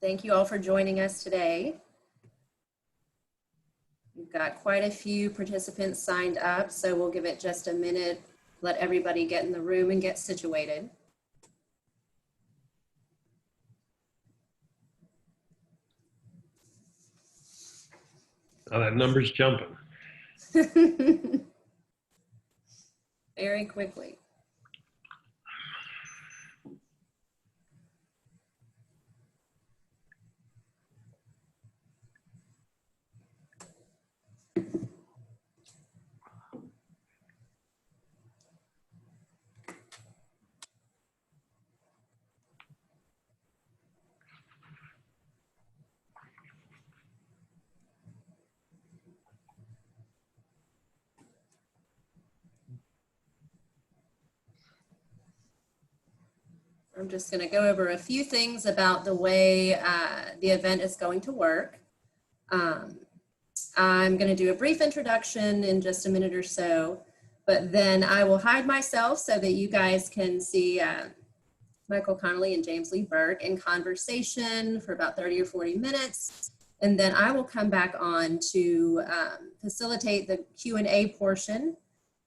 Thank you all for joining us today. We've got quite a few participants signed up, so we'll give it just a minute, let everybody get in the room and get situated. Oh, that number's jumping. Very quickly. I'm just going to go over a few things about the way the event is going to work. I'm going to do a brief introduction in just a minute or so, but then I will hide myself so that you guys can see Michael Connelly and James Lee Burke in conversation for about 30 or 40 minutes. And then I will come back on to facilitate the Q&A portion.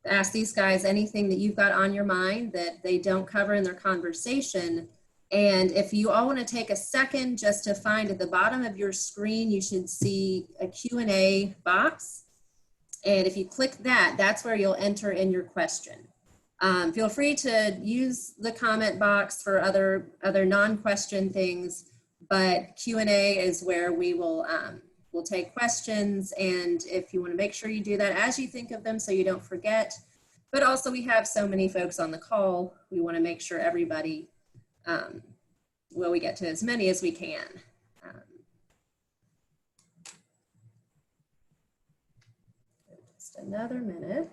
Ask these guys anything that you've got on your mind that they don't cover in their conversation. And if you all want to take a second just to find at the bottom of your screen, you should see a Q&A box. And if you click that, that's where you'll enter in your question. Feel free to use the comment box for other non-question things, but Q&A is where we will we'll take questions, and if you want to make sure you do that as you think of them so you don't forget. But also we have so many folks on the call, we want to make sure everybody, well, we get to as many as we can. Just another minute.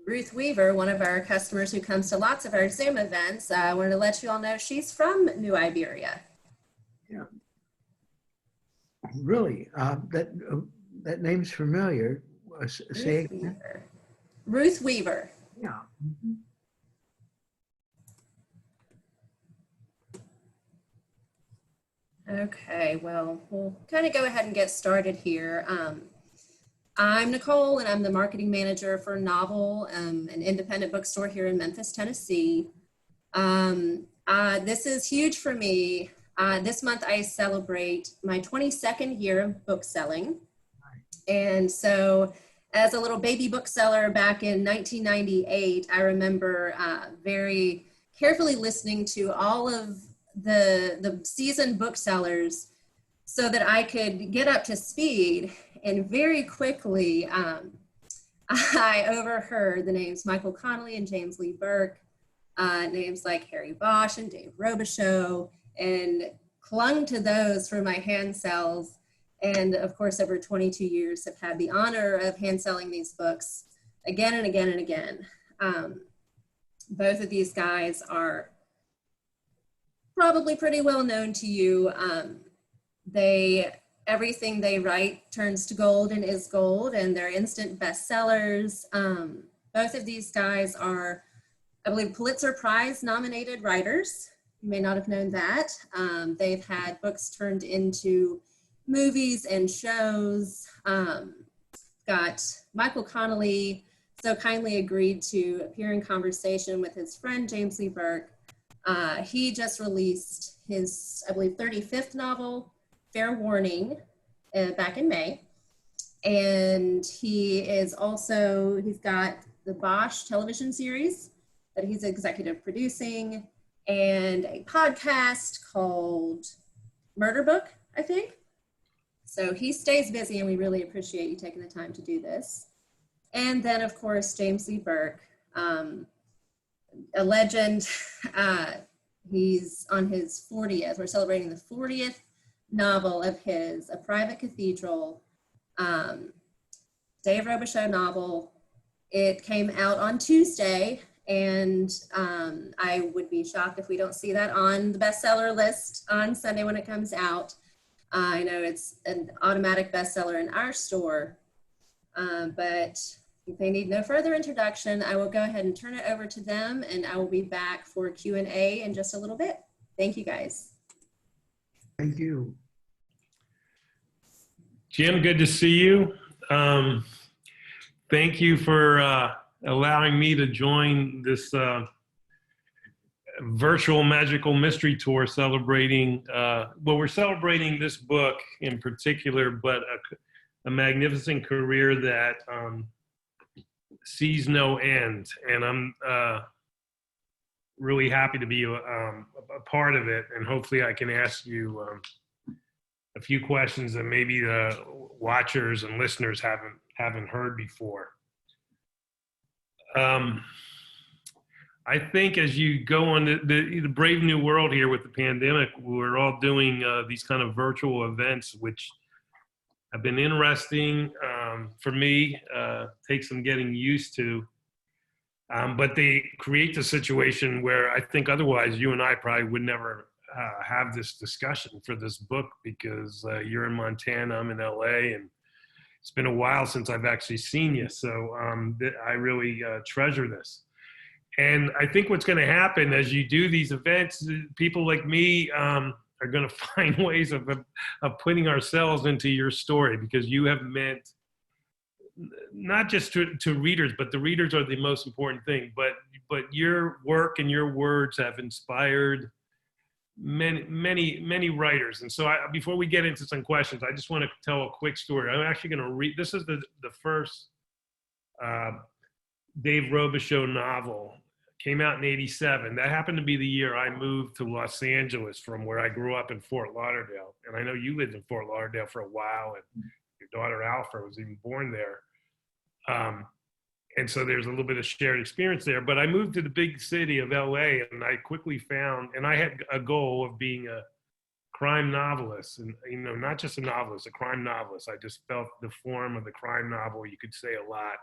Ruth Weaver, one of our customers who comes to lots of our Zoom events, I wanted to let you all know she's from New Iberia. Yeah, really, that name's familiar. Say Ruth Weaver. Ruth Weaver. Yeah. Okay, well, we'll kind of go ahead and get started here. I'm Nicole, and I'm the marketing manager for Novel, an independent bookstore here in Memphis, Tennessee. This is huge for me. This month I celebrate my 22nd year of book selling. And so as a little baby bookseller back in 1998, I remember very carefully listening to all of the seasoned booksellers so that I could get up to speed. And very quickly, I overheard the names Michael Connelly and James Lee Burke, names like Harry Bosch and Dave Robichaux, and clung to those for my hand sells. And of course, over 22 years, have had the honor of hand selling these books again and again and again. Both of these guys are probably pretty well known to you. Everything they write turns to gold and is gold, and they're instant bestsellers. Both of these guys are, I believe, Pulitzer Prize nominated writers. You may not have known that. They've had books turned into movies and shows. Got Michael Connelly so kindly agreed to appear in conversation with his friend James Lee Burke. He just released his, I believe, 35th novel, Fair Warning, back in May. And he is also, he's got the Bosch television series that he's executive producing, and a podcast called Murder Book, I think. So he stays busy, and we really appreciate you taking the time to do this. And then, of course, James Lee Burke, a legend. He's on his 40th. We're celebrating the 40th novel of his, A Private Cathedral, Dave Robichaux novel. It came out on Tuesday, And I would be shocked if we don't see that on the bestseller list on Sunday when it comes out. I know it's an automatic bestseller in our store, but if they need no further introduction, I will go ahead and turn it over to them, and I will be back for Q&A in just a little bit. Thank you, guys. Thank you. Jim, good to see you. Thank you for allowing me to join this virtual magical mystery tour celebrating, well, we're celebrating this book in particular, but a magnificent career that sees no end. And I'm really happy to be a part of it. And hopefully I can ask you a few questions that maybe the watchers and listeners haven't heard before. I think as you go on the brave new world here with the pandemic, we're all doing these kind of virtual events, which have been interesting for me, take some getting used to. But they create the situation where I think otherwise you and I probably would never have this discussion for this book, because you're in Montana, I'm in LA, and it's been a while since I've actually seen you. So I really treasure this. And I think what's going to happen as you do these events, people like me are going to find ways of putting ourselves into your story, because you have meant not just to readers, but the readers are the most important thing. But your work and your words have inspired many writers. And so before we get into some questions, I just want to tell a quick story. I'm actually going to read, this is the first Dave Robichaux novel. Came out in '87. That happened to be the year I moved to Los Angeles from where I grew up in Fort Lauderdale. And I know you lived in Fort Lauderdale for a while, and your daughter Alpha was even born there. And so there's a little bit of shared experience there. But I moved to the big city of LA, and I quickly found, and I had a goal of being a crime novelist, and not just a novelist, a crime novelist. I just felt the form of the crime novel, you could say a lot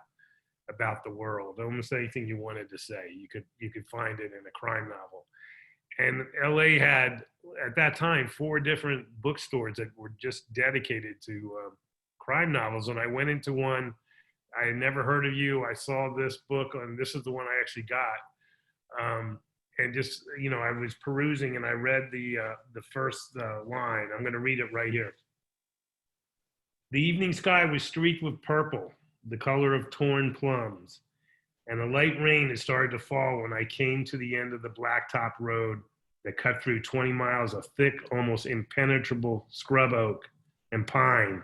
about the world. Almost anything you wanted to say, you could find it in a crime novel. And LA had, at that time, 4 different bookstores that were just dedicated to crime novels. And I went into one, I had never heard of you. I saw this book, and this is the one I actually got. And just, I was perusing, and I read the first line. I'm going to read it right here. The evening sky was streaked with purple, the color of torn plums, and a light rain had started to fall when I came to the end of the blacktop road that cut through 20 miles of thick, almost impenetrable scrub oak and pine,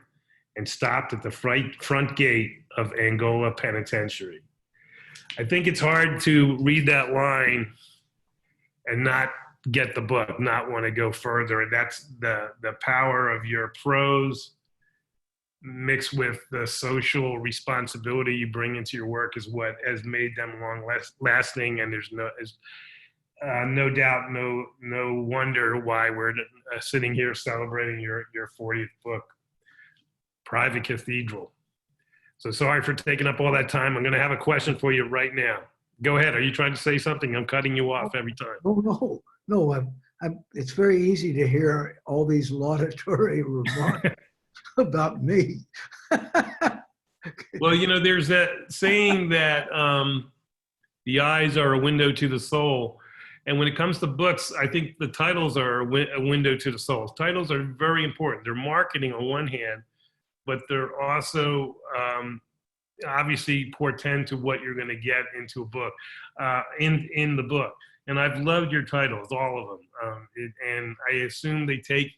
and stopped at the front gate of Angola Penitentiary. I think it's hard to read that line and not get the book, not want to go further. And that's the power of your prose mixed with the social responsibility you bring into your work is what has made them long lasting. And there's no doubt, no wonder why we're sitting here celebrating your 40th book, Private Cathedral. So sorry for taking up all that time. I'm going to have a question for you right now. Go ahead. Are you trying to say something? I'm cutting you off every time. Oh, no. It's very easy to hear all these laudatory remarks about me. Well, there's that saying that the eyes are a window to the soul. And when it comes to books, I think the titles are a window to the soul. Titles are very important. They're marketing on one hand, but they're also obviously portend to what you're going to get into a book, in the book. And I've loved your titles, all of them. And I assume they take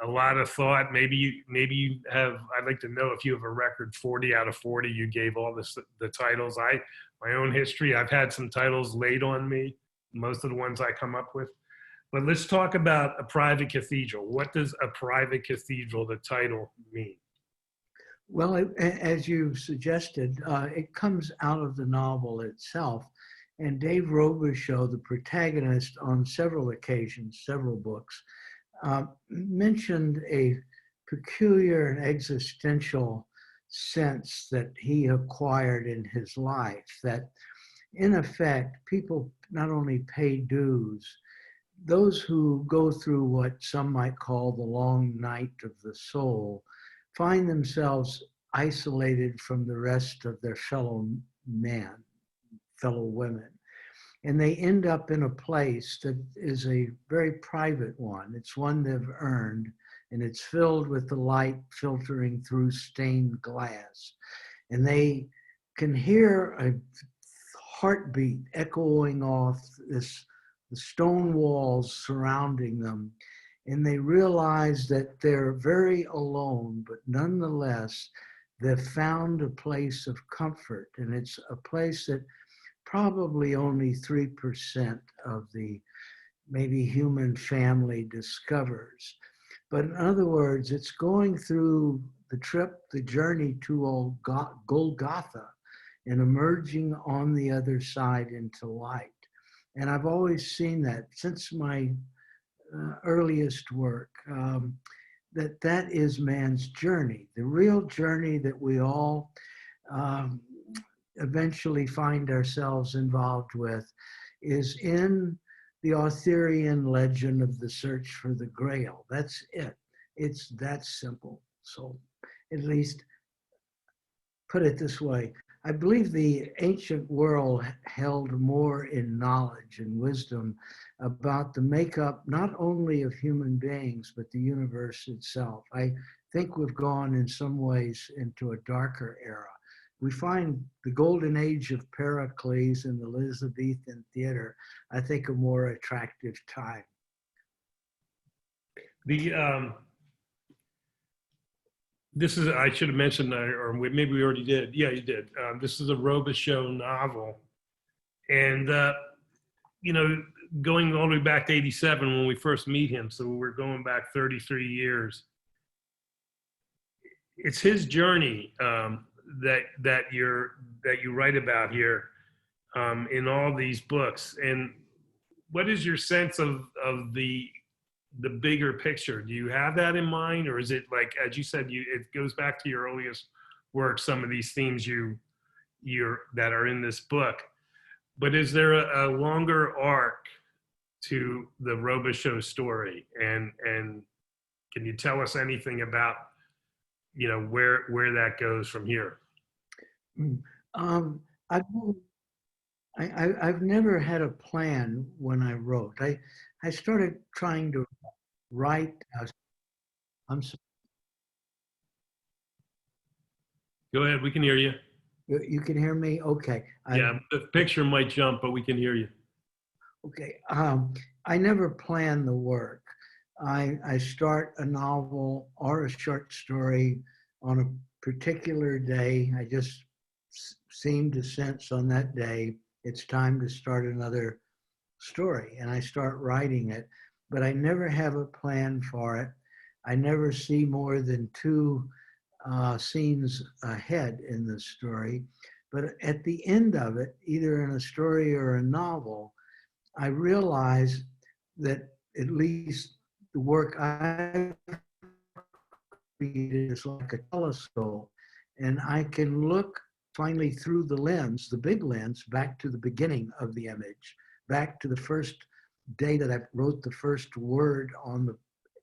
a lot of thought. Maybe you have, I'd like to know if you have a record 40 out of 40, you gave all the titles. My own history, I've had some titles laid on me, most of the ones I come up with. But let's talk about A Private Cathedral. What does A Private Cathedral, the title, mean? Well, as you suggested, it comes out of the novel itself. And Dave Robichaux, the protagonist on several occasions, several books, mentioned a peculiar and existential sense that he acquired in his life, that in effect, people not only pay dues, those who go through what some might call the long night of the soul find themselves isolated from the rest of their fellow men, fellow women. And they end up in a place that is a very private one. It's one they've earned, and it's filled with the light filtering through stained glass. And they can hear a heartbeat echoing off the stone walls surrounding them. And they realize that they're very alone, but nonetheless, they've found a place of comfort. And it's a place that probably only 3% of the maybe human family discovers. But in other words, it's going through the journey to Golgotha and emerging on the other side into light. And I've always seen that since my earliest work, that is man's journey. The real journey that we all eventually find ourselves involved with is in the Arthurian legend of the search for the Grail. That's it. It's that simple. So at least put it this way, I believe the ancient world held more in knowledge and wisdom about the makeup not only of human beings, but the universe itself. I think we've gone in some ways into a darker era. We find the golden age of Pericles and the Elizabethan theater, I think, a more attractive time. This is, I should have mentioned, or maybe we already did. Yeah, you did. This is a Robichaux novel. And, you know, going all the way back to 87 when we first meet him, so we're going back 33 years. It's his journey that you write about here in all these books. And what is your sense of the bigger picture? Do you have that in mind, or is it like, as you said, it goes back to your earliest work, some of these themes that are in this book, but is there a longer arc to the Robichaux story, and can you tell us anything about, you know, where that goes from here? I've never had a plan when I wrote. I started trying to write. I'm sorry. Go ahead, we can hear you. You can hear me? Okay. Yeah, the picture might jump, but we can hear you. Okay. I never plan the work. I start a novel or a short story on a particular day. I just seem to sense on that day it's time to start another story, and I start writing it, but I never have a plan for it. I never see more than 2 scenes ahead in the story, but at the end of it, either in a story or a novel, I realize that at least the work I created is like a telescope, and I can look finally through the lens, the big lens, back to the beginning of the image, back to the first day that I wrote the first word on the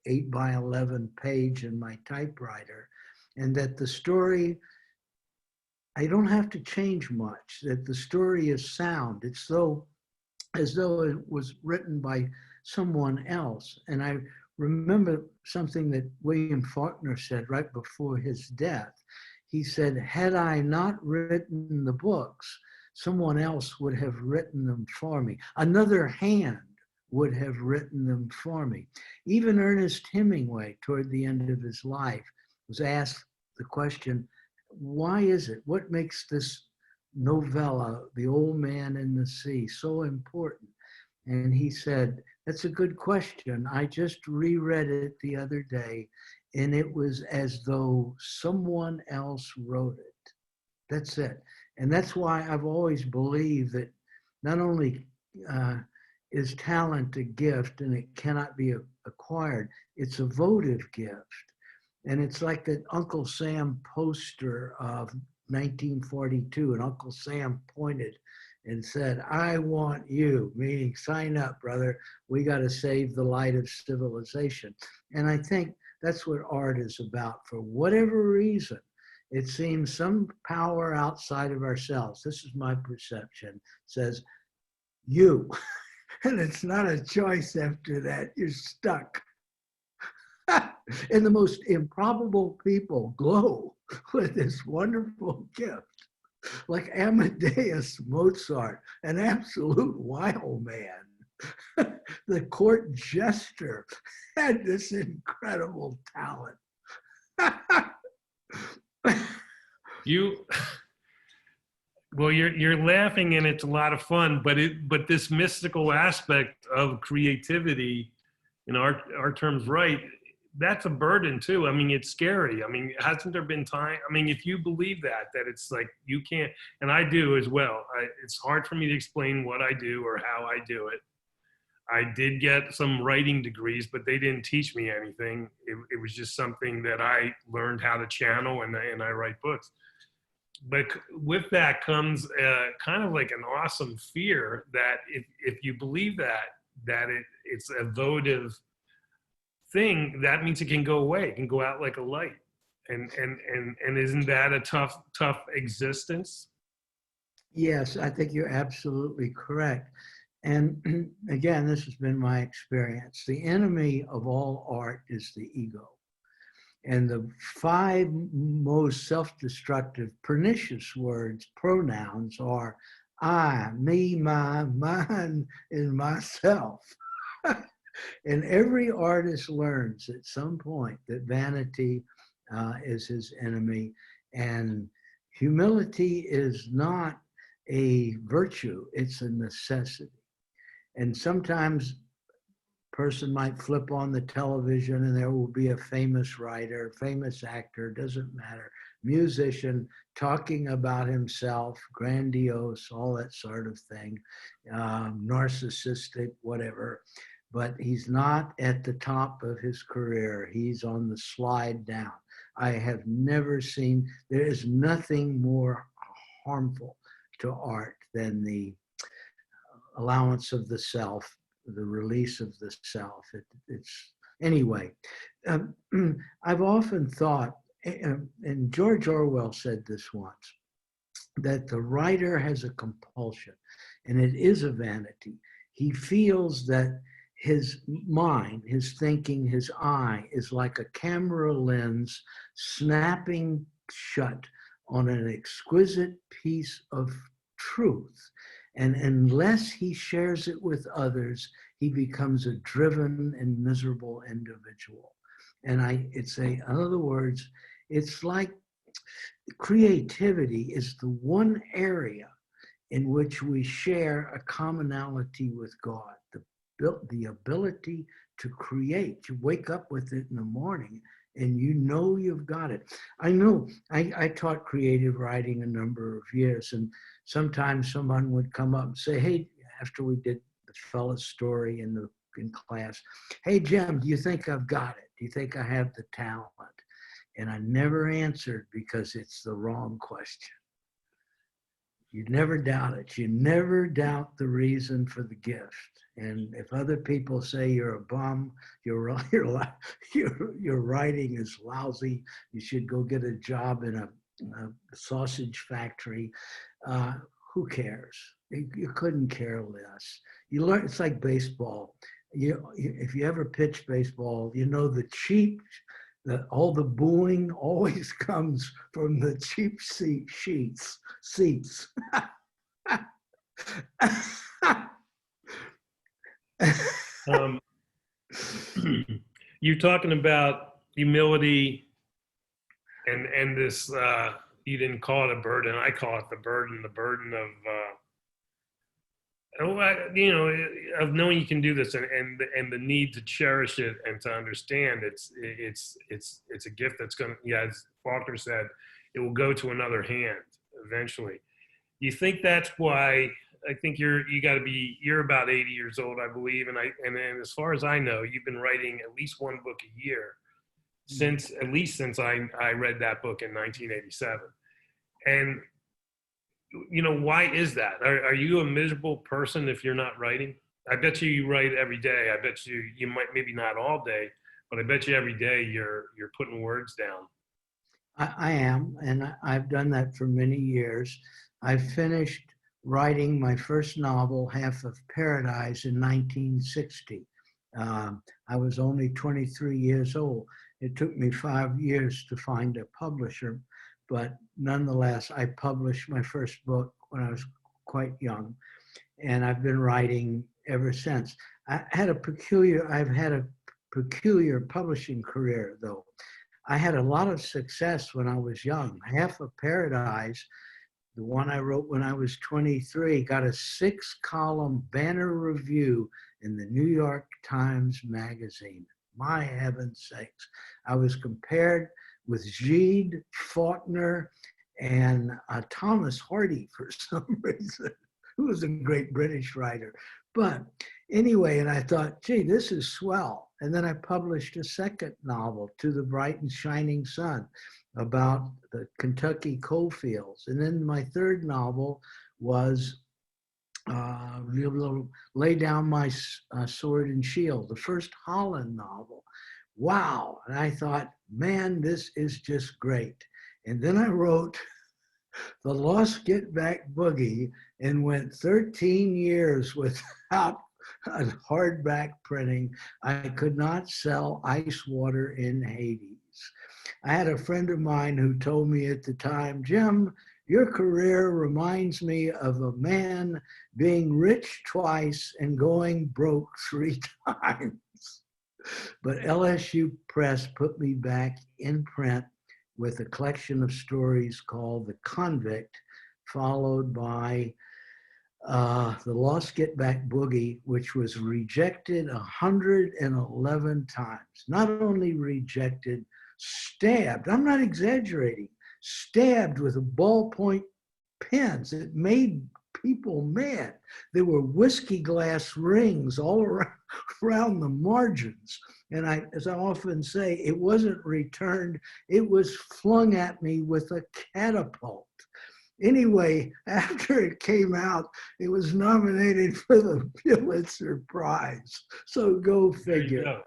8x11 page in my typewriter, and that the story, I don't have to change much, that the story is sound. It's as though it was written by someone else. And I remember something that William Faulkner said right before his death. He said, had I not written the books, someone else would have written them for me. Another hand would have written them for me. Even Ernest Hemingway, toward the end of his life, was asked the question, why is it? What makes this novella, The Old Man and the Sea, so important? And he said, that's a good question. I just reread it the other day, and it was as though someone else wrote it. That's it. And that's why I've always believed that not only is talent a gift and it cannot be acquired, it's a votive gift. And it's like that Uncle Sam poster of 1942, and Uncle Sam pointed and said, I want you, meaning sign up, brother. We got to save the light of civilization. And I think that's what art is about. For whatever reason, it seems some power outside of ourselves, this is my perception, says, you. And it's not a choice after that. You're stuck. And the most improbable people glow with this wonderful gift. Like Amadeus Mozart, an absolute wild man. The court jester had this incredible talent. Well, you're laughing and it's a lot of fun, but this mystical aspect of creativity, in our terms, right? That's a burden too. I mean, it's scary. I mean, hasn't there been time? I mean, if you believe that it's like you can't, and I do as well. It's hard for me to explain what I do or how I do it. I did get some writing degrees, but they didn't teach me anything. It was just something that I learned how to channel, and I write books. But with that comes kind of like an awesome fear that if you believe that it's a votive thing, that means it can go away. It can go out like a light. And isn't that a tough existence? Yes, I think you're absolutely correct. And again, this has been my experience. The enemy of all art is the ego. And the 5 most self-destructive, pernicious words, pronouns, are I, me, my, mine, and myself. And every artist learns at some point that vanity is his enemy, and humility is not a virtue, it's a necessity. And sometimes person might flip on the television and there will be a famous writer, famous actor, doesn't matter, musician talking about himself, grandiose, all that sort of thing, narcissistic, whatever. But he's not at the top of his career. He's on the slide down. I have never seen, there is nothing more harmful to art than the allowance of the self, the release of the self. Anyway, I've often thought, and George Orwell said this once, that the writer has a compulsion, and it is a vanity. He feels that his mind, his thinking, his eye is like a camera lens snapping shut on an exquisite piece of truth. And unless he shares it with others, he becomes a driven and miserable individual. And in other words, it's like creativity is the one area in which we share a commonality with God, the ability to create. You wake up with it in the morning and you know you've got it. I know, I taught creative writing a number of years, and sometimes someone would come up and say, hey, after we did the fella's story in class, hey, Jim, do you think I've got it? Do you think I have the talent? And I never answered because it's the wrong question. You never doubt it. You never doubt the reason for the gift. And if other people say you're a bum, your writing is lousy, you should go get a job in a sausage factory, who cares? You couldn't care less. You learn, it's like baseball. If you ever pitch baseball, you know all the booing always comes from the cheap seats. You're talking about humility and this, you didn't call it a burden, I call it the burden of, of knowing you can do this and the need to cherish it and to understand it's a gift that's going to, as Faulkner said, it will go to another hand eventually. You think that's why? I think you're about 80 years old, I believe, and then as far as I know, you've been writing at least one book a year since I read that book in 1987. And you know, why is that? Are you a miserable person if you're not writing? I bet you write every day. I bet you might, maybe not all day, but I bet you every day you're putting words down. I am, and I've done that for many years. I finished writing my first novel, Half of Paradise, in 1960. I was only 23 years old. It took me 5 years to find a publisher, but nonetheless, I published my first book when I was quite young, and I've been writing ever since. I've had a peculiar publishing career, though. I had a lot of success when I was young. Half of Paradise, the one I wrote when I was 23, got a 6-column banner review in the New York Times Magazine. My heaven's sakes. I was compared with Gide, Faulkner, and Thomas Hardy for some reason, who was a great British writer. But anyway, and I thought, gee, this is swell. And then I published a second novel, To the Bright and Shining Sun, about the Kentucky coal fields. And then my third novel was Lay Down My Sword and Shield, the first Holland novel. Wow. And I thought, man, this is just great. And then I wrote The Lost Get Back Boogie and went 13 years without a hardback printing. I could not sell Ice Water in Hades. I had a friend of mine who told me at the time, Jim, your career reminds me of a man being rich twice and going broke 3 times. But LSU Press put me back in print with a collection of stories called The Convict, followed by The Lost Get Back Boogie, which was rejected 111 times. Not only rejected, stabbed. I'm not exaggerating. Stabbed with a ballpoint pens. It made people mad. There were whiskey glass rings all around the margins. And as I often say, it wasn't returned. It was flung at me with a catapult. Anyway, after it came out, it was nominated for the Pulitzer Prize. So go figure.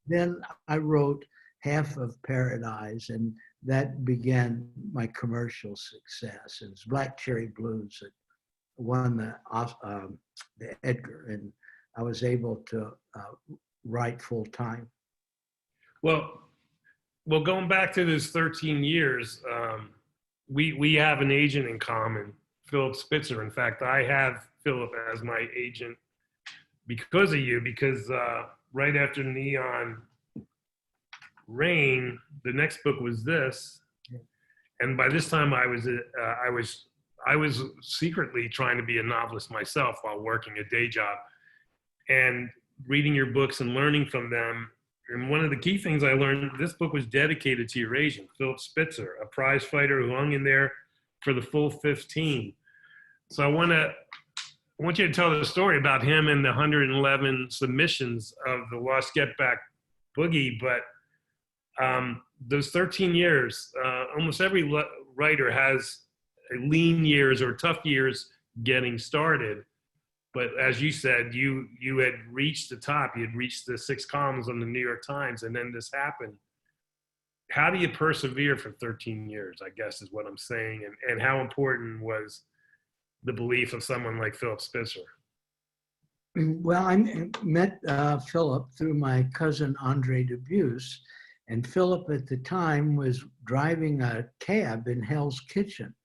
Then I wrote Half of Paradise, and that began my commercial success. It was Black Cherry Blues that won the Edgar, and I was able to write full time. Well, going back to this 13 years, we have an agent in common, Philip Spitzer. In fact, I have Philip as my agent because of you, because right after Neon Rain, the next book was this, and by this time I was secretly trying to be a novelist myself while working a day job, and reading your books and learning from them. And one of the key things I learned, this book was dedicated to your agent, Philip Spitzer, a prize fighter who hung in there for the full 15. So I want you to tell the story about him and the 111 submissions of The Lost Get Back Boogie. But those 13 years, almost every writer has lean years or tough years getting started. But as you said, you had reached the top. You had reached the 6 columns on the New York Times, and then this happened. How do you persevere for 13 years, I guess is what I'm saying. And how important was the belief of someone like Philip Spitzer? Well, I met Philip through my cousin, Andre Dubus. And Philip at the time was driving a cab in Hell's Kitchen.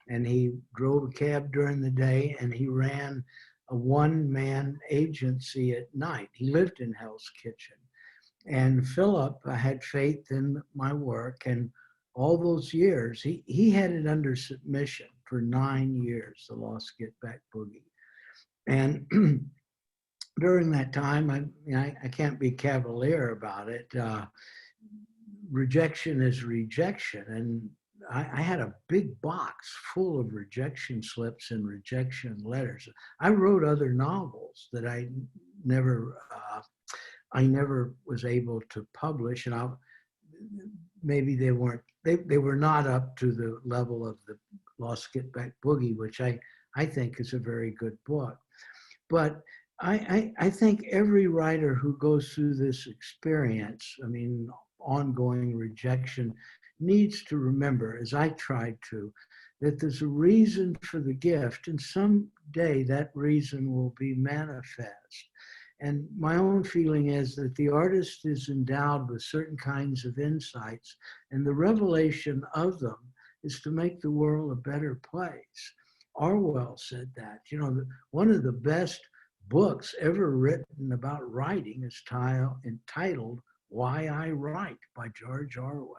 And he drove a cab during the day, and he ran a one-man agency at night. He lived in Hell's Kitchen. And Philip had faith in my work, and all those years, he had it under submission for 9 years, The Lost Get Back Boogie. And during that time, I can't be cavalier about it. Rejection is rejection. And I had a big box full of rejection slips and rejection letters. I wrote other novels that I never was able to publish. And maybe they weren't, they were not up to the level of the Lost Get Back Boogie, which I think is a very good book. But I think every writer who goes through this experience, I mean, ongoing rejection, needs to remember, as I tried to, that there's a reason for the gift, and someday that reason will be manifest. And my own feeling is that the artist is endowed with certain kinds of insights, and the revelation of them is to make the world a better place. Orwell said that. You know, one of the best books ever written about writing is entitled Why I Write by George Orwell.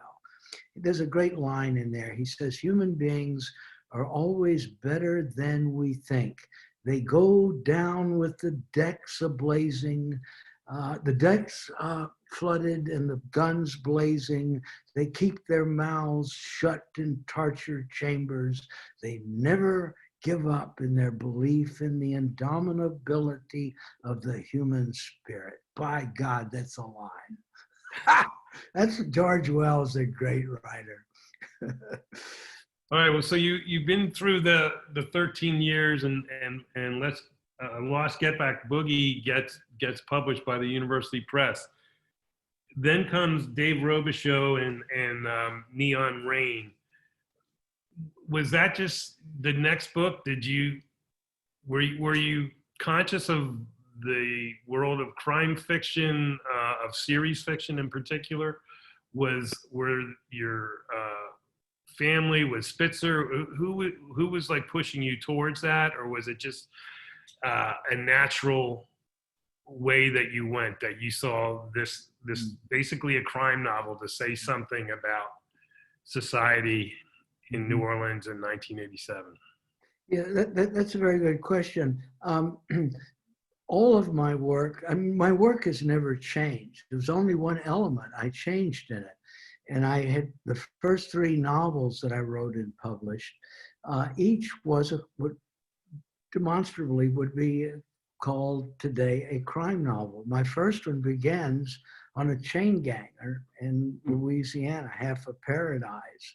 There's a great line in there. He says, human beings are always better than we think. They go down with the decks ablazing, the decks flooded and the guns blazing. They keep their mouths shut in torture chambers. They never give up in their belief in the indomitability of the human spirit. By God, that's a line. That's George Wells, a great writer. All right. Well, so you've been through the 13 years, and let's Lost Get Back Boogie gets published by the University Press. Then comes Dave Robichaux and Neon Rain. Was that just the next book? Were you conscious of the world of crime fiction, of series fiction in particular? Were your family, was Spitzer, who was like pushing you towards that, or was it just a natural way that you went, that you saw this basically a crime novel to say something about society in New Orleans in 1987? Yeah, that's a very good question. All of my work, I mean, my work has never changed. There's only one element I changed in it. And I had the first 3 novels that I wrote and published, each would demonstrably would be called today a crime novel. My first one begins on a chain gang in Louisiana, Half of Paradise.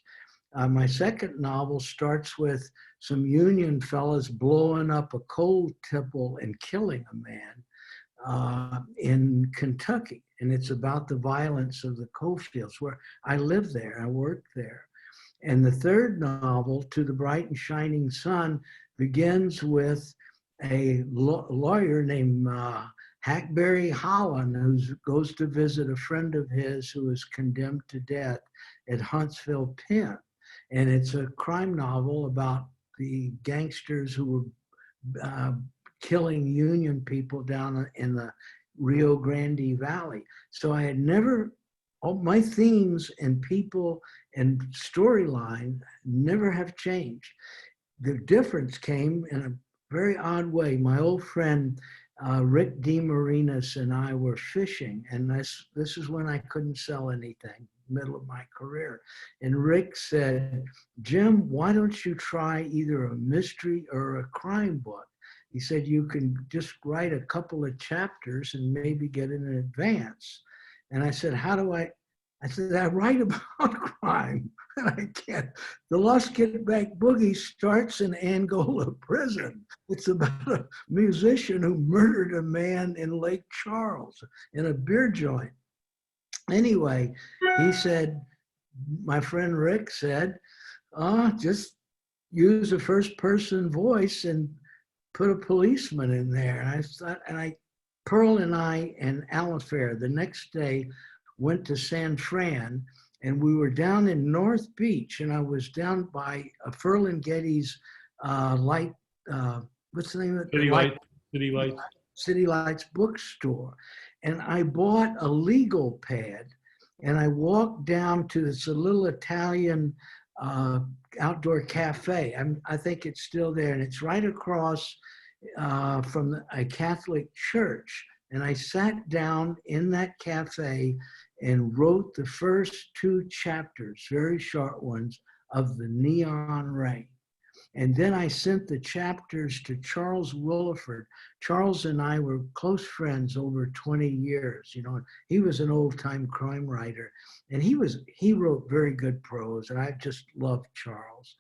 My second novel starts with some Union fellas blowing up a coal tipple and killing a man in Kentucky. And it's about the violence of the coal fields, where I lived there, I worked there. And the third novel, To the Bright and Shining Sun, begins with a lawyer named Hackberry Holland, who goes to visit a friend of his who is condemned to death at Huntsville Pen. And it's a crime novel about the gangsters who were killing Union people down in the Rio Grande Valley. So I had all my themes and people and storyline never have changed. The difference came in a very odd way. My old friend, Rick DeMarinis, and I were fishing, and this is when I couldn't sell anything, middle of my career. And Rick said, Jim, why don't you try either a mystery or a crime book? He said, you can just write a couple of chapters and maybe get in advance. And I said, how do I said, I write about crime. And I can't. The Lost Get Back Boogie starts in Angola prison. It's about a musician who murdered a man in Lake Charles in a beer joint. Anyway, he said, my friend Rick said, just use a first person voice and put a policeman in there. And I thought, Pearl and I and Alan Fair the next day went to San Fran, and we were down in North Beach, and I was down by Ferlinghetti's light, what's the name of it? City Lights bookstore. And I bought a legal pad, and I walked down to this little Italian outdoor cafe. I think it's still there, and it's right across from a Catholic church. And I sat down in that cafe and wrote the first 2 chapters, very short ones, of The Neon Rain. And then I sent the chapters to Charles Williford. Charles and I were close friends over 20 years. You know, he was an old-time crime writer, and he wrote very good prose, and I just loved Charles.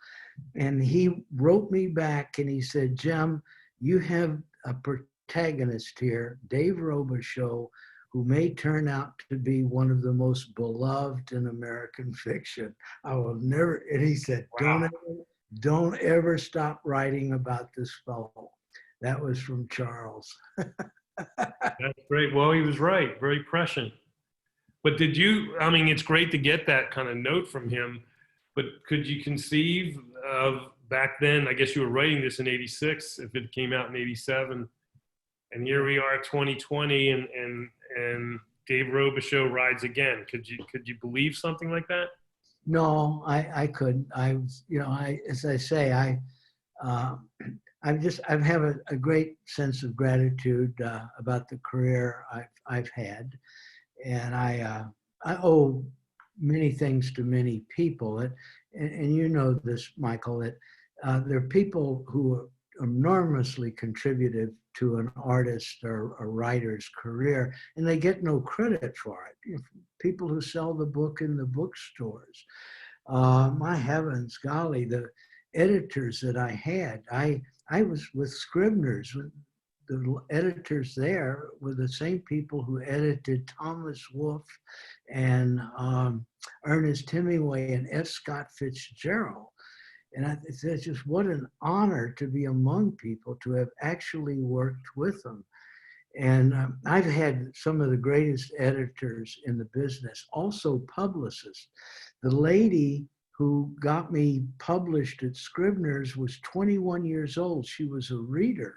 And he wrote me back and he said, Jim, you have a protagonist here, Dave Robichaux, who may turn out to be one of the most beloved in American fiction. I will never, and he said, Wow. don't ever stop writing about this fellow. That was from Charles. That's great. Well, he was right. Very prescient. But did you, I mean, it's great to get that kind of note from him, but could you conceive of back then, I guess you were writing this in 86, if it came out in 87, and here we are 2020 and Dave Robichaux rides again. Could you believe something like that? No, I couldn't. I was, you know, as I say, uh, I have a great sense of gratitude about the career I've had, and I owe many things to many people. And you know this, Michael, that there are people who enormously contributed to an artist or a writer's career, and they get no credit for it. You know, people who sell the book in the bookstores. My heavens, golly, the editors that I had, I was with Scribner's. The editors there were the same people who edited Thomas Wolfe and Ernest Hemingway and F. Scott Fitzgerald. And it's just what an honor to be among people, to have actually worked with them. And I've had some of the greatest editors in the business, also publicists. The lady who got me published at Scribner's was 21 years old. She was a reader,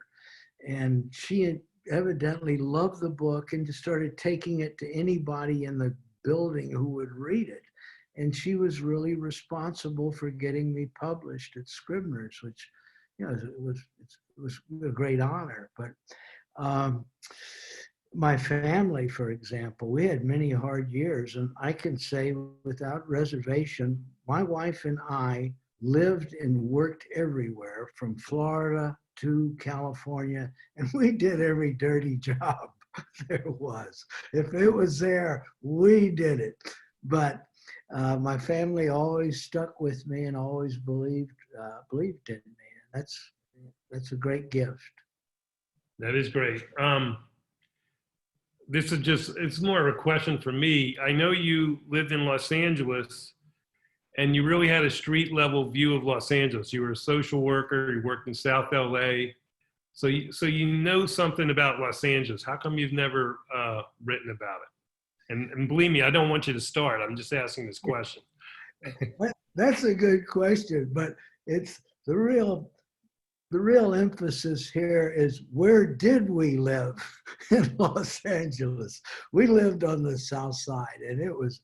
and she had evidently loved the book and just started taking it to anybody in the building who would read it. And she was really responsible for getting me published at Scribner's, which, you know, it was a great honor. But my family, for example, we had many hard years, and I can say without reservation, my wife and I lived and worked everywhere from Florida to California, and we did every dirty job there was. If it was there, we did it. But my family always stuck with me and always believed in me. And that's a great gift. That is great. This is just, it's more of a question for me. I know you lived in Los Angeles and you really had a street level view of Los Angeles. You were a social worker, you worked in South LA. So you know something about Los Angeles. How come you've never written about it? And believe me, I don't want you to start. I'm just asking this question. That's a good question, but it's the real emphasis here is, where did we live in Los Angeles? We lived on the South Side, and it was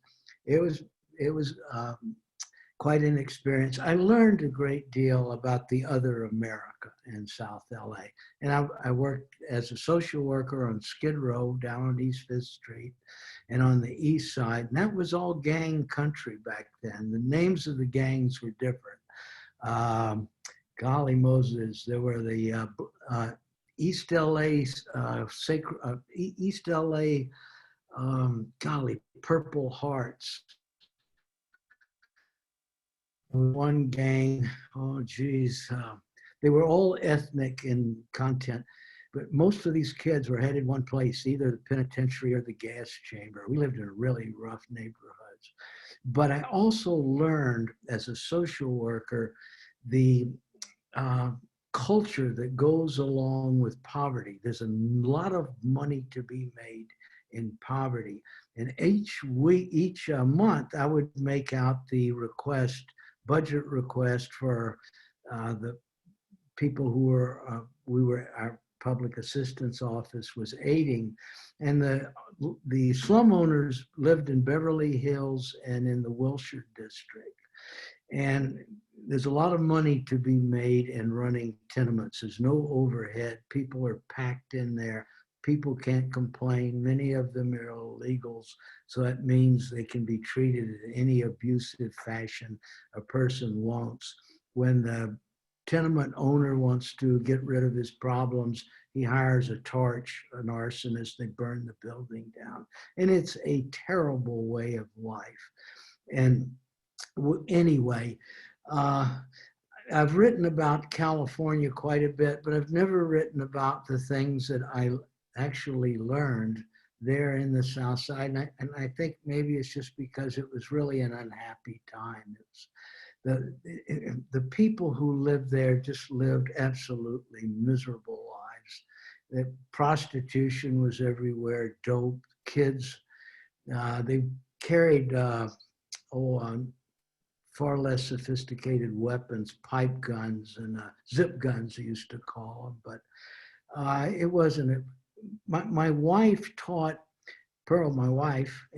quite an experience. I learned a great deal about the other America in South LA. And I worked as a social worker on Skid Row down on East Fifth Street and on the East Side. And that was all gang country back then. The names of the gangs were different. Golly Moses, there were the East LA, East LA, golly, Purple Hearts. One gang, oh geez, they were all ethnic in content, but most of these kids were headed one place, either the penitentiary or the gas chamber. We lived in really rough neighborhoods. But I also learned as a social worker the culture that goes along with poverty. There's a lot of money to be made in poverty. And each month, I would make out the budget request for the people who were our public assistance office was aiding. And the slum owners lived in Beverly Hills and in the Wilshire district. And there's a lot of money to be made in running tenements. There's no overhead. People are packed in there. People can't complain. Many of them are illegals. So that means they can be treated in any abusive fashion a person wants. When the tenement owner wants to get rid of his problems. He hires a torch, an arsonist, they burn the building down. And it's a terrible way of life. And anyway, I've written about California quite a bit, but I've never written about the things that I actually learned there in the South Side. And I think maybe it's just because it was really an unhappy time. The people who lived there just lived absolutely miserable lives. The prostitution was everywhere, dope, kids. They carried far less sophisticated weapons, pipe guns and zip guns, they used to call them. But it wasn't. My wife taught, Pearl, my wife,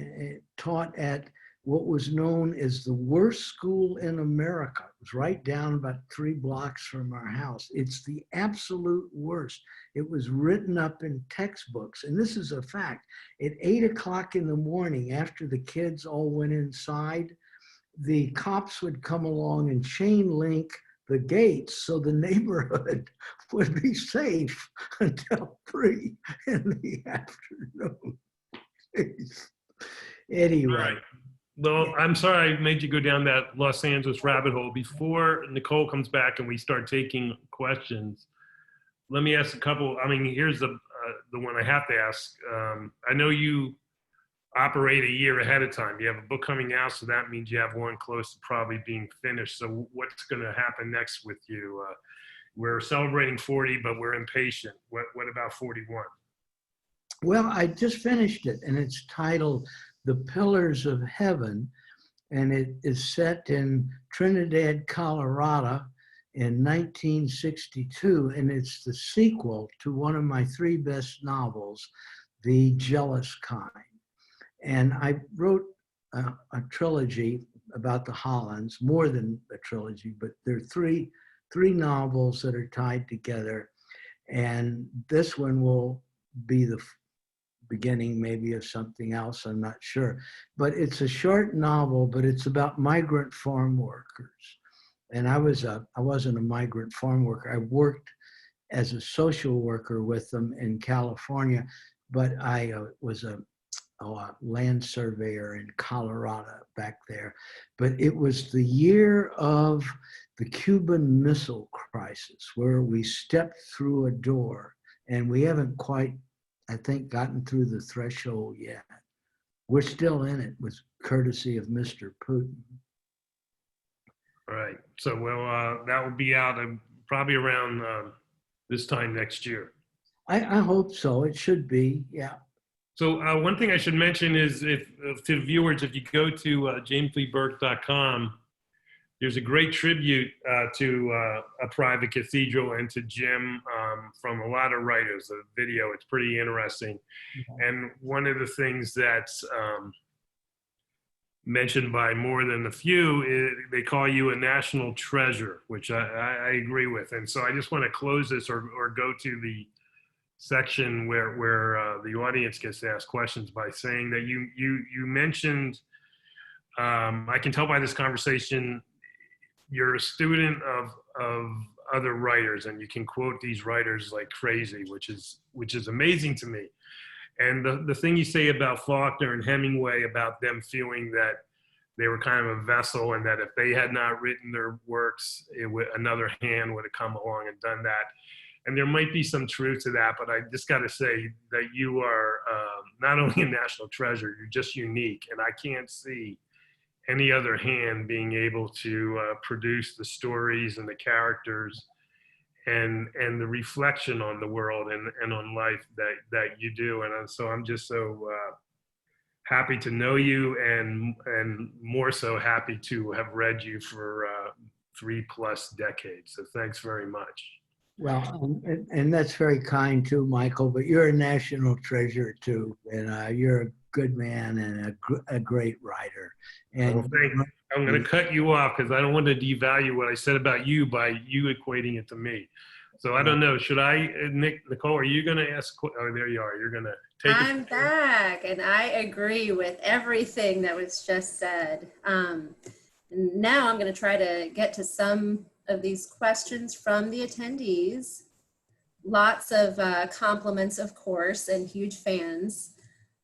taught at what was known as the worst school in America. It was right down about 3 blocks from our house. It's the absolute worst. It was written up in textbooks. And this is a fact. At 8 o'clock in the morning, after the kids all went inside, the cops would come along and chain link the gates so the neighborhood would be safe until 3 in the afternoon. Anyway. All right. Well, I'm sorry I made you go down that Los Angeles rabbit hole. Before Nicole comes back and we start taking questions, let me ask a couple. I mean, here's the one I have to ask. I know you operate a year ahead of time. You have a book coming out, so that means you have one close to probably being finished. So what's going to happen next with you? We're celebrating 40, but we're impatient. What about 41? Well, I just finished it, and it's titled The Pillars of Heaven, and it is set in Trinidad, Colorado in 1962, and it's the sequel to one of my 3 best novels, The Jealous Kind. And I wrote a trilogy about the Hollands, more than a trilogy, but there are three novels that are tied together. And this one will be the beginning maybe of something else, I'm not sure. But it's a short novel, but it's about migrant farm workers. And I wasn't a migrant farm worker. I worked as a social worker with them in California, but I was a land surveyor in Colorado back there. But it was the year of the Cuban Missile Crisis where we stepped through a door, and we haven't quite, I think, gotten through the threshold yet. We're still in it with courtesy of Mr. Putin. All right. So, well, that will be out probably around this time next year. I hope so. It should be, yeah. So one thing I should mention is if to the viewers, if you go to jamesleeburke.com, there's a great tribute to a private cathedral and to Jim from a lot of writers. The video, it's pretty interesting. Yeah. And one of the things that's mentioned by more than a few is they call you a national treasure, which I agree with. And so I just want to close this or go to the section where the audience gets to ask questions by saying that you mentioned, I can tell by this conversation, you're a student of other writers, and you can quote these writers like crazy, which is amazing to me. And the thing you say about Faulkner and Hemingway about them feeling that they were kind of a vessel, and that if they had not written their works, another hand would have come along and done that. And there might be some truth to that, but I just got to say that you are not only a national treasure, you're just unique. And I can't see any other hand being able to produce the stories and the characters and the reflection on the world and on life that you do. And so I'm just so happy to know you, and more so happy to have read you for 3+ decades. So thanks very much. Well, and that's very kind too, Michael, but you're a national treasure too. And you're a good man and a great writer. And well, I'm going to cut you off because I don't want to devalue what I said about you by you equating it to me. So I don't know. Should I, Nicole, are you going to ask? Oh, there you are. You're going to take it. I'm back, and I agree with everything that was just said. And now I'm going to try to get to some of these questions from the attendees. Lots of compliments, of course, and huge fans.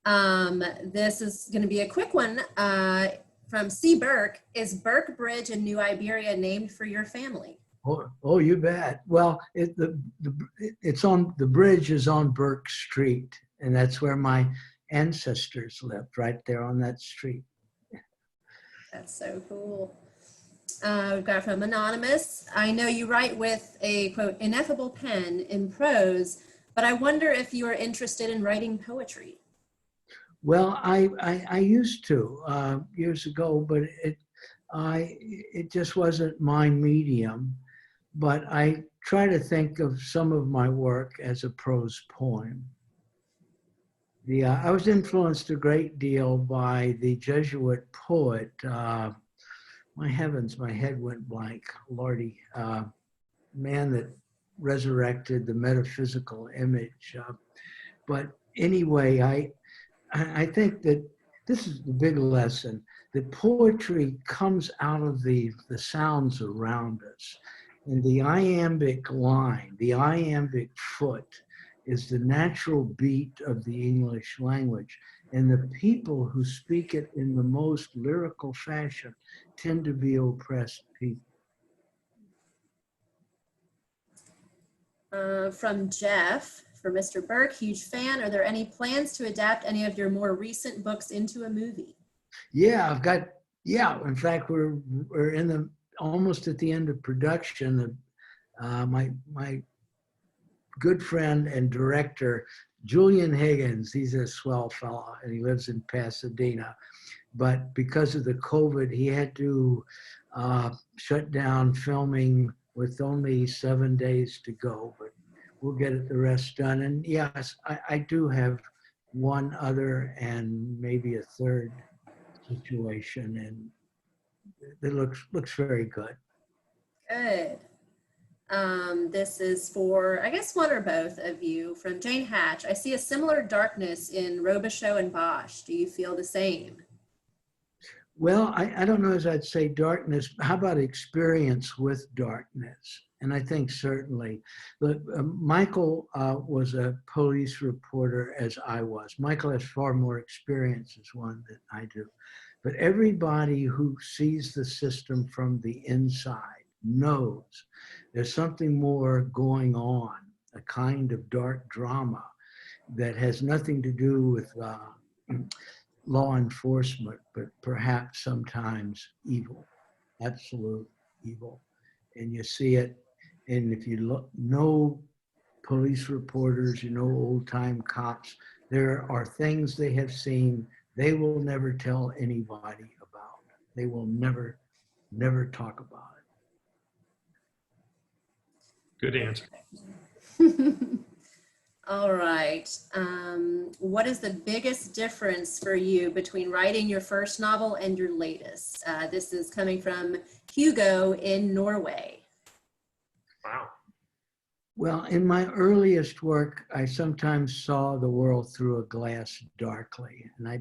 This is going to be a quick one from C. Burke. Is Burke Bridge in New Iberia named for your family? Oh, you bet. Well, the bridge is on Burke Street, and that's where my ancestors lived, right there on that street. That's so cool. We've got from Anonymous. I know you write with a, quote, ineffable pen in prose, but I wonder if you are interested in writing poetry. Well, I used to years ago, but it just wasn't my medium. But I try to think of some of my work as a prose poem. I was influenced a great deal by the Jesuit poet, my heavens, my head went blank, Lordy, man that resurrected the metaphysical image. But anyway, I think that this is the big lesson, that poetry comes out of the sounds around us. And the iambic line, the iambic foot, is the natural beat of the English language. And the people who speak it in the most lyrical fashion tend to be oppressed people. From Jeff, for Mr. Burke, huge fan. Are there any plans to adapt any of your more recent books into a movie? Yeah, in fact, we're almost at the end of production. My good friend and director, Julian Higgins, he's a swell fella and he lives in Pasadena. But because of the COVID, he had to shut down filming with only 7 days to go, but we'll get the rest done. And yes, I do have one other and maybe a third situation, and it looks very good. Good. This is for, I guess, one or both of you. From Jane Hatch, I see a similar darkness in Robichaux and Bosch. Do you feel the same? Well, I don't know as I'd say darkness. How about experience with darkness? And I think certainly. But Michael was a police reporter as I was. Michael has far more experience as one than I do. But everybody who sees the system from the inside knows there's something more going on, a kind of dark drama that has nothing to do with law enforcement, but perhaps sometimes evil, absolute evil. And you see it, and if you know police reporters, you know old-time cops, there are things they have seen they will never tell anybody about. They will never talk about it. Good answer. All right. What is the biggest difference for you between writing your first novel and your latest? This is coming from Hugo in Norway. Wow. Well, in my earliest work, I sometimes saw the world through a glass darkly, and I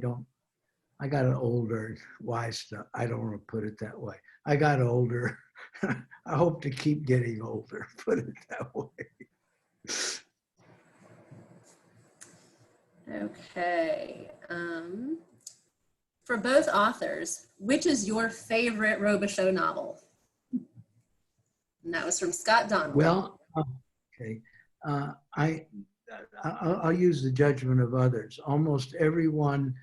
got older, wise stuff. I don't want to put it that way. I got older. I hope to keep getting older, put it that way. Okay. For both authors, which is your favorite Robichaux novel? And that was from Scott Donald. Well, okay. I'll use the judgment of others. Almost everyone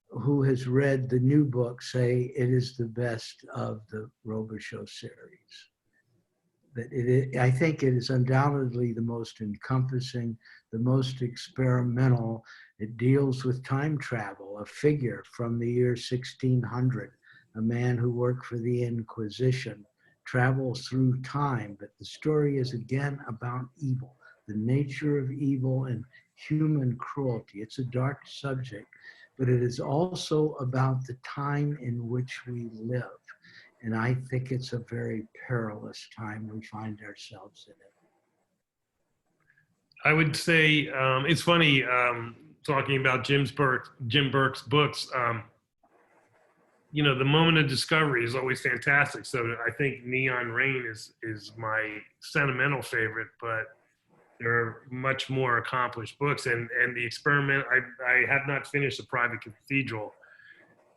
who has read the new book say it is the best of the Robichaux series. That I think it is undoubtedly the most encompassing, the most experimental. It deals with time travel, a figure from the year 1600, a man who worked for the Inquisition, travels through time, but the story is again about evil, the nature of evil and human cruelty. It's a dark subject, but it is also about the time in which we live. And I think it's a very perilous time we find ourselves in it. I would say it's funny talking about Jim Burke's books. you know, the moment of discovery is always fantastic. So I think Neon Rain is my sentimental favorite, but there are much more accomplished books. And the experiment, I have not finished The Private Cathedral,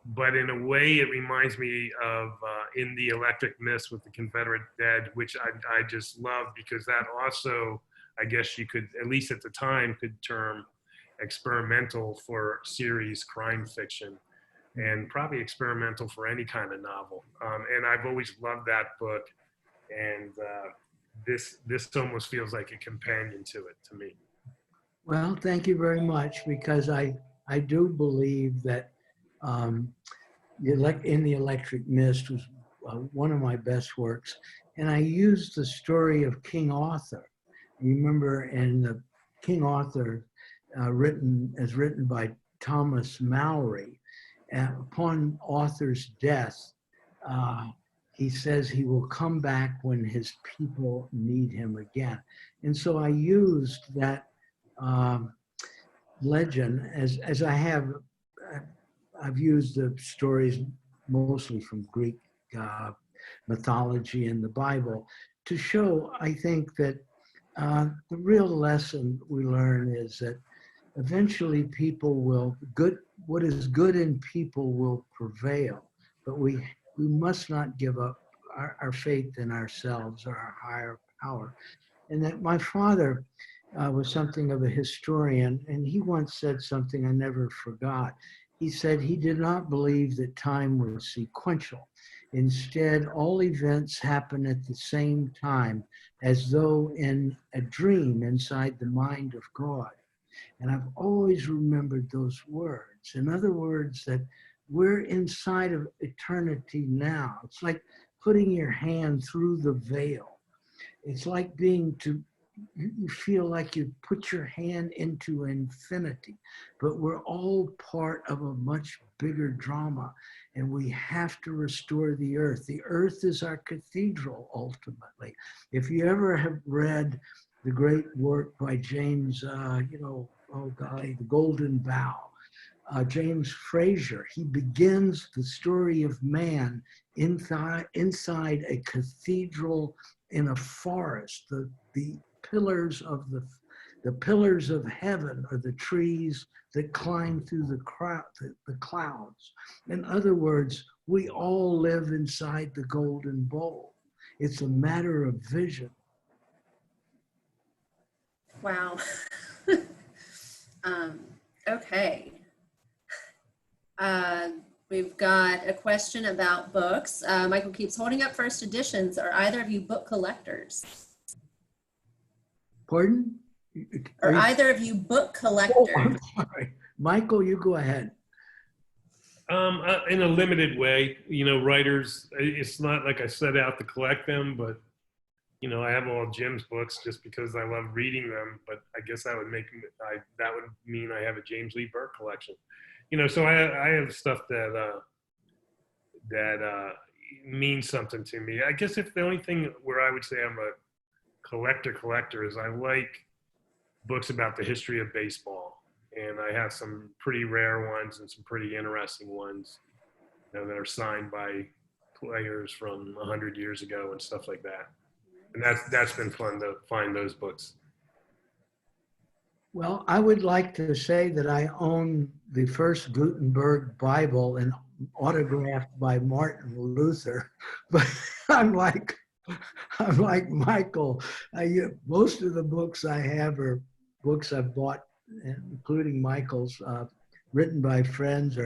but in a way it reminds me of In the Electric Mist with the Confederate Dead, which I just love, because that also, I guess you could, at least at the time, could term experimental for series crime fiction, and probably experimental for any kind of novel. And I've always loved that book, and this almost feels like a companion to it to me. Well, thank you very much, because I do believe that In the Electric Mist was one of my best works. And I used the story of King Arthur. You remember in the King Arthur, written by Thomas Malory, upon Arthur's death, he says he will come back when his people need him again. And so I used that legend as I have. I've used the stories mostly from Greek mythology and the Bible to show, I think, that the real lesson we learn is that eventually what is good in people will prevail, but we must not give up our faith in ourselves or our higher power. And that my father was something of a historian, and he once said something I never forgot. He said he did not believe that time was sequential. Instead, all events happen at the same time, as though in a dream inside the mind of God. And I've always remembered those words. In other words, that we're inside of eternity now. It's like putting your hand through the veil. It's like you feel like you put your hand into infinity, but we're all part of a much bigger drama, and we have to restore the earth. The earth is our cathedral, ultimately. If you ever have read the great work by James, The Golden Bough, James Fraser, he begins the story of man inside a cathedral in a forest. The pillars of heaven are the trees that climb through the clouds. In other words, we all live inside the golden bowl. It's a matter of vision. Wow. Okay. We've got a question about books. Michael keeps holding up first editions. Are either of you book collectors? Pardon? Are either of you book collectors? Oh, I'm sorry. Michael, you go ahead. In a limited way, you know, writers, it's not like I set out to collect them, but, you know, I have all Jim's books just because I love reading them, but I guess that would mean I have a James Lee Burke collection. You know, so I have stuff that means something to me. I guess if the only thing where I would say I'm a collector is I like books about the history of baseball, and I have some pretty rare ones and some pretty interesting ones, you know, that are signed by players from 100 years ago and stuff like that. And that's been fun to find those books. Well, I would like to say that I own the first Gutenberg Bible and autographed by Martin Luther, but I'm like Michael. Most of the books I have are books I've bought, including Michael's, written by friends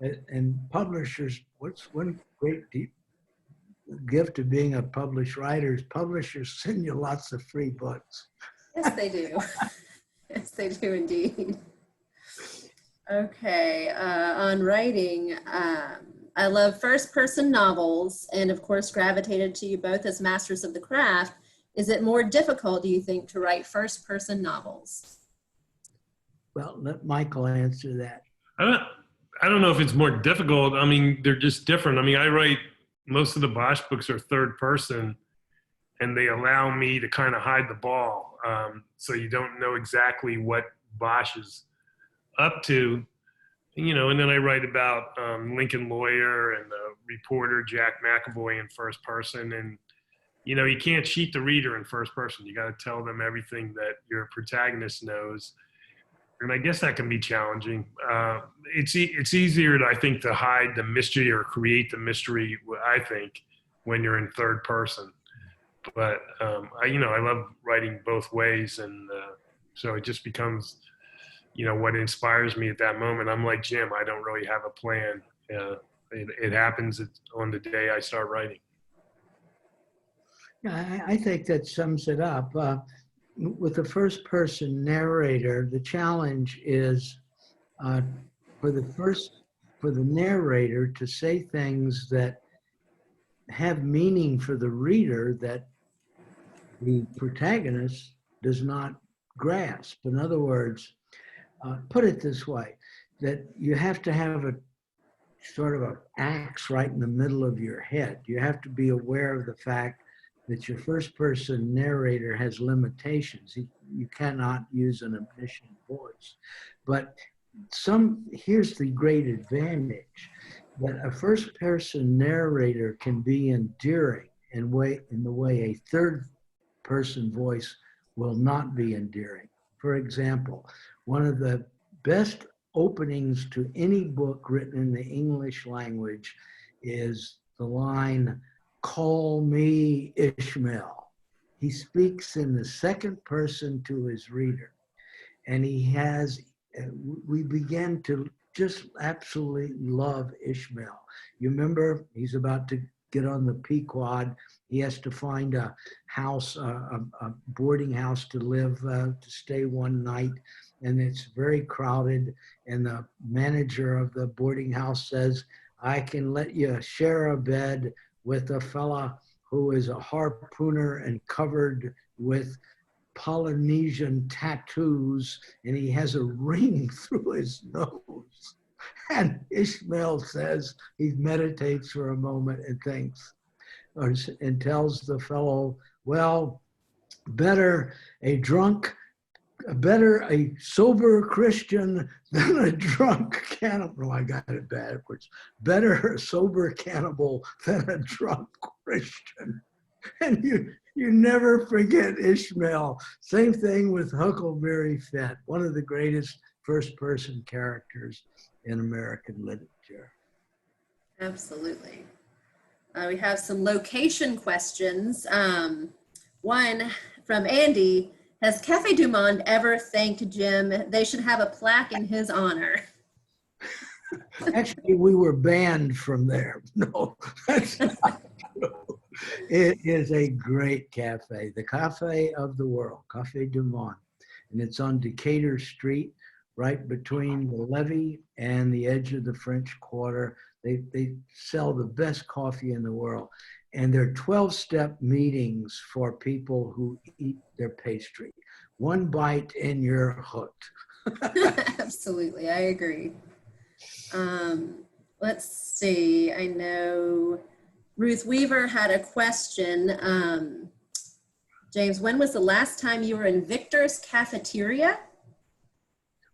and publishers. What's one great gift of being a published writer is publishers send you lots of free books. Yes, they do. Yes, they do indeed. Okay, on writing, I love first-person novels and, of course, gravitated to you both as masters of the craft. Is it more difficult, do you think, to write first-person novels? Well, let Michael answer that. I don't know if it's more difficult. I mean, they're just different. I mean, I write, most of the Bosch books are third person, and they allow me to kind of hide the ball. So you don't know exactly what Bosch is up to. you know, and then I write about Lincoln Lawyer and the reporter Jack McAvoy in first person. And, you know, you can't cheat the reader in first person. You got to tell them everything that your protagonist knows. And I guess that can be challenging. It's easier, I think, to hide the mystery or create the mystery, I think, when you're in third person. But, you know, I love writing both ways. And so it just becomes, you know, what inspires me at that moment. I'm like Jim, I don't really have a plan. It happens on the day I start writing. Yeah, I think that sums it up. With the first person narrator, the challenge is for the narrator to say things that have meaning for the reader that the protagonist does not grasp. In other words, put it this way, that you have to have a sort of an axe right in the middle of your head. You have to be aware of the fact that your first person narrator has limitations. You cannot use an omniscient voice. But here's the great advantage, that a first person narrator can be endearing in the way a third person voice will not be endearing. For example, one of the best openings to any book written in the English language is the line, "Call me Ishmael." He speaks in the second person to his reader. And we began to just absolutely love Ishmael. You remember, he's about to get on the Pequod. He has to find a house, a boarding house to live, to stay one night. And it's very crowded. And the manager of the boarding house says, "I can let you share a bed with a fella who is a harpooner and covered with Polynesian tattoos, and he has a ring through his nose." And Ishmael says, he meditates for a moment and thinks, and tells the fellow, "Well, better a sober Christian than a drunk cannibal." I got it backwards. "Better a sober cannibal than a drunk Christian." And you never forget Ishmael. Same thing with Huckleberry Finn, one of the greatest first-person characters in American literature. Absolutely. We have some location questions. One from Andy: has Cafe Du Monde ever thanked Jim? They should have a plaque in his honor. Actually, we were banned from there. No, that's not true. It is a great cafe, the cafe of the world, Cafe Du Monde. And it's on Decatur Street, right between the levee and the edge of the French Quarter. They sell the best coffee in the world. And they're 12-step meetings for people who eat their pastry. One bite and you're hooked. Absolutely, I agree. Let's see, I know Ruth Weaver had a question. James, when was the last time you were in Victor's Cafeteria?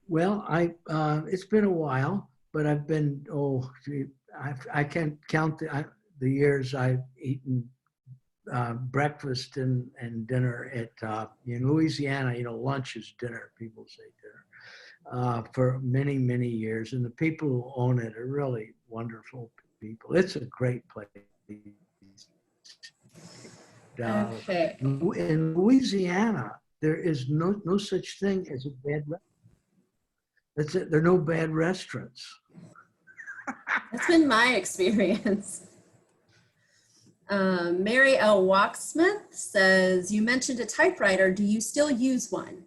Well, it's been a while, but I've been, I can't count the years I've eaten breakfast and dinner at, in Louisiana, lunch is dinner, people say dinner, for many, many years. And the people who own it are really wonderful people. It's a great place. Okay. In Louisiana, there is no such thing as a bad restaurant. That's it. There are no bad restaurants. That's been my experience. Mary L. Walksmith says, you mentioned a typewriter. Do you still use one?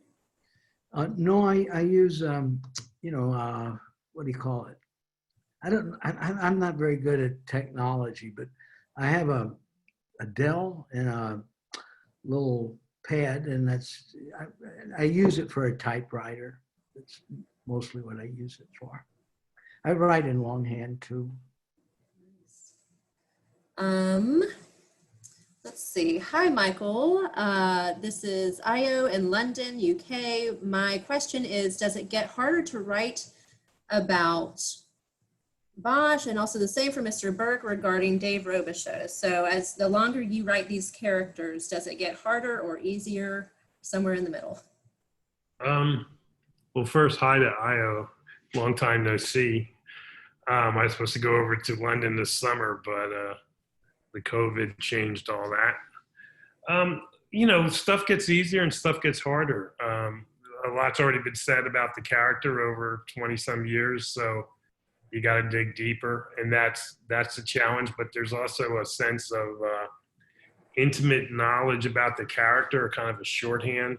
No, I use, what do you call it? I'm not very good at technology, but I have a Dell and a little pad, and I use it for a typewriter. That's mostly what I use it for. I write in longhand too. Let's see. Hi, Michael. This is Io in London, UK. My question is, does it get harder to write about Bosch, and also the same for Mr. Burke regarding Dave Robichaux. So as the longer you write these characters, does it get harder or easier, somewhere in the middle? Well, first, hi to Io. Long time no see. I was supposed to go over to London this summer, but the COVID changed all that. You know, stuff gets easier and stuff gets harder. A lot's already been said about the character over 20 some years, so you got to dig deeper, and that's a challenge. But there's also a sense of intimate knowledge about the character, kind of a shorthand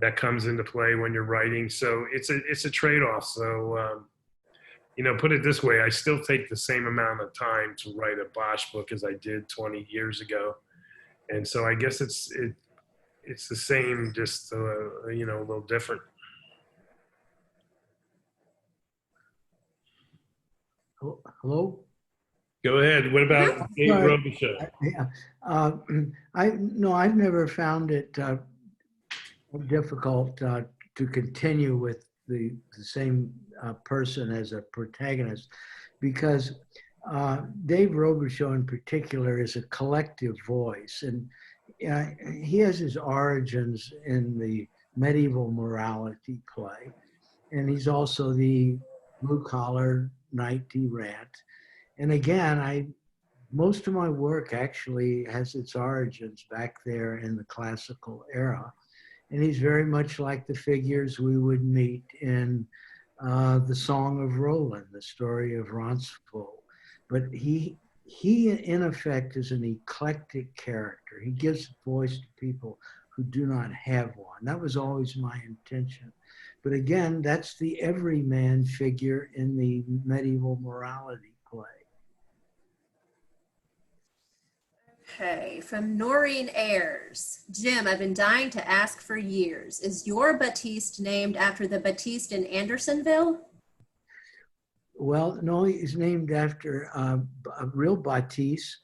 that comes into play when you're writing. So it's a trade-off. So you know, put it this way: I still take the same amount of time to write a Bosch book as I did 20 years ago, and so I guess it's the same, just you know, a little different. Hello? Go ahead. What about Dave Robichaux? Yeah. I've never found it difficult to continue with the same person as a protagonist, because Dave Robichaux in particular is a collective voice, and he has his origins in the medieval morality play, and he's also the blue-collar knight errant. And again, most of my work actually has its origins back there in the classical era. And he's very much like the figures we would meet in the Song of Roland, the story of Roncesvalles. But he in effect is an eclectic character. He gives voice to people who do not have one. That was always my intention. But again, that's the everyman figure in the medieval morality play. Okay, from Noreen Ayers. Jim, I've been dying to ask for years. Is your Batiste named after the Batiste in Andersonville? Well, no, he's named after a real Batiste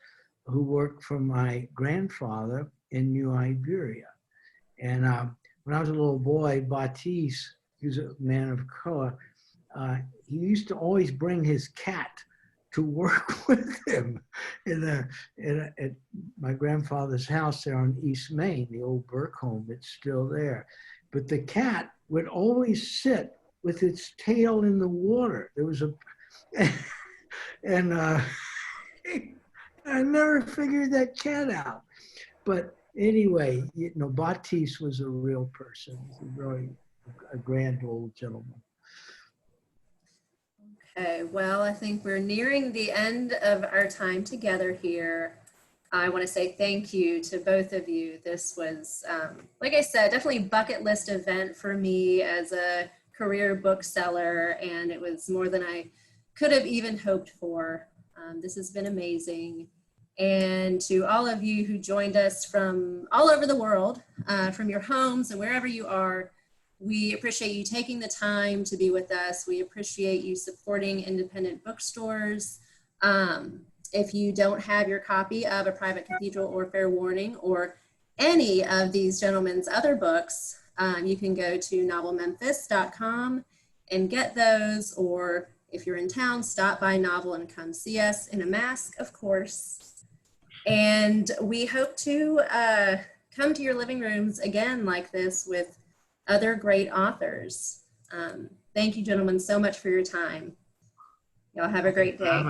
who worked for my grandfather in New Iberia. And when I was a little boy, Batiste, he was a man of color, he used to always bring his cat to work with him at my grandfather's house there on East Main, the old Burke home. It's still there. But the cat would always sit with its tail in the water. There was and I never figured that cat out. But anyway, you know, Batiste was a real person. He's really a grand old gentleman. Okay, well, I think we're nearing the end of our time together here. I want to say thank you to both of you. This was, like I said, definitely a bucket list event for me as a career bookseller, and it was more than I could have even hoped for. This has been amazing. And to all of you who joined us from all over the world, from your homes and wherever you are, we appreciate you taking the time to be with us. We appreciate you supporting independent bookstores. If you don't have your copy of A Private Cathedral or Fair Warning or any of these gentlemen's other books, you can go to novelmemphis.com and get those, or if you're in town, stop by Novel and come see us in a mask, of course. And we hope to come to your living rooms again like this with other great authors. Thank you, gentlemen, so much for your time. Y'all have a great day.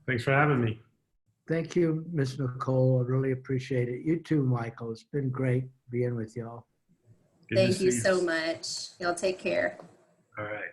Thanks for having me. Thank you, Ms. Nicole. I really appreciate it. You too, Michael. It's been great being with y'all. Thank you so much. Y'all take care. All right.